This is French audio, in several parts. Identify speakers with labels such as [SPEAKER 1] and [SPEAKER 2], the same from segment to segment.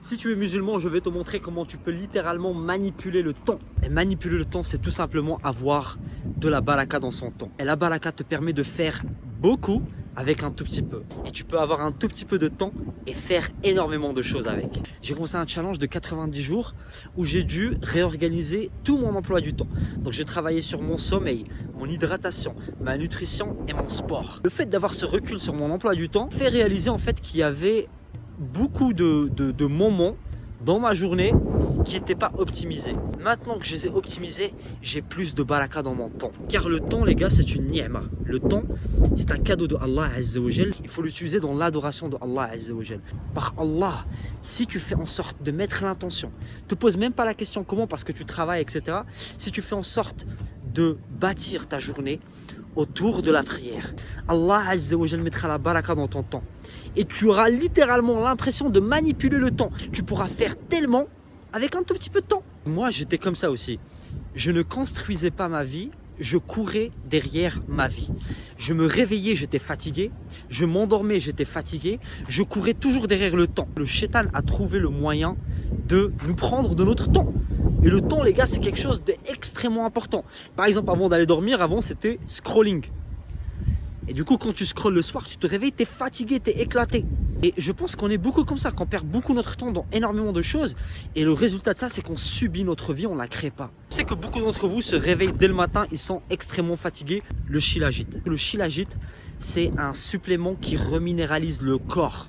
[SPEAKER 1] Si tu es musulman, je vais te montrer comment tu peux littéralement manipuler le temps. Et manipuler le temps, c'est tout simplement avoir de la baraka dans son temps. Et la baraka te permet de faire beaucoup avec un tout petit peu. Et tu peux avoir un tout petit peu de temps et faire énormément de choses avec. J'ai commencé un challenge de 90 jours où j'ai dû réorganiser tout mon emploi du temps. Donc j'ai travaillé sur mon sommeil, mon hydratation, ma nutrition et mon sport. Le fait d'avoir ce recul sur mon emploi du temps fait réaliser en fait qu'il y avait beaucoup de moments dans ma journée qui n'étaient pas optimisés. Maintenant que je les ai optimisés, j'ai plus de baraka dans mon temps. Car le temps, les gars, c'est une ni'ma. Le temps, c'est un cadeau de Allah Azza wa Jal. Il faut l'utiliser dans l'adoration de Allah Azza wa Jal. Par Allah, si tu fais en sorte de mettre l'intention, ne te pose même pas la question comment parce que tu travailles, etc. Si tu fais en sorte de bâtir ta journée autour de la prière, Allah Azza wa Jal mettra la baraka dans ton temps. Et tu auras littéralement l'impression de manipuler le temps. Tu pourras faire tellement avec un tout petit peu de temps. Moi, j'étais comme ça aussi. Je ne construisais pas ma vie, je courais derrière ma vie. Je me réveillais, j'étais fatigué. Je m'endormais, j'étais fatigué. Je courais toujours derrière le temps. Le shaitan a trouvé le moyen de nous prendre de notre temps. Et le temps, les gars, c'est quelque chose d'extrêmement important. Par exemple, avant d'aller dormir, avant, c'était scrolling. Et du coup, quand tu scrolles le soir, tu te réveilles, tu es fatigué, tu es éclaté. Et je pense qu'on est beaucoup comme ça, qu'on perd beaucoup notre temps dans énormément de choses. Et le résultat de ça, c'est qu'on subit notre vie, on ne la crée pas. Je sais que beaucoup d'entre vous se réveillent dès le matin, ils sont extrêmement fatigués. Le shilajit. Le shilajit, c'est un supplément qui reminéralise le corps.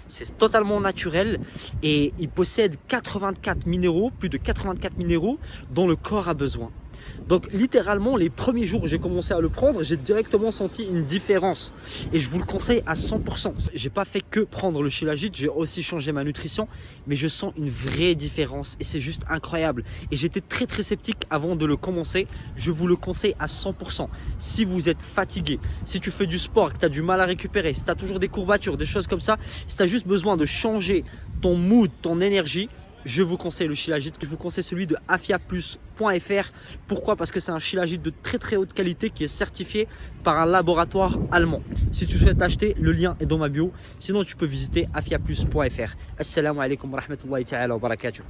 [SPEAKER 1] C'est totalement naturel et il possède 84 minéraux, plus de 84 minéraux dont le corps a besoin. Donc littéralement les premiers jours où j'ai commencé à le prendre, j'ai directement senti une différence et je vous le conseille à 100%. J'ai pas fait que prendre le shilajit, j'ai aussi changé ma nutrition, mais je sens une vraie différence et c'est juste incroyable. Et j'étais très sceptique avant de le commencer, je vous le conseille à 100%. Si vous êtes fatigué, si tu fais du sport, que tu as du mal à récupérer, si tu as toujours des courbatures, des choses comme ça, si tu as juste besoin de changer ton mood, ton énergie, je vous conseille le shilajit, je vous conseille celui de afiaplus.fr. Pourquoi? Parce que c'est un shilajit de très haute qualité qui est certifié par un laboratoire allemand. Si tu souhaites acheter, le lien est dans ma bio. Sinon, tu peux visiter afiaplus.fr. Assalamu alaikum wa rahmatullahi ta'ala wa barakatuh.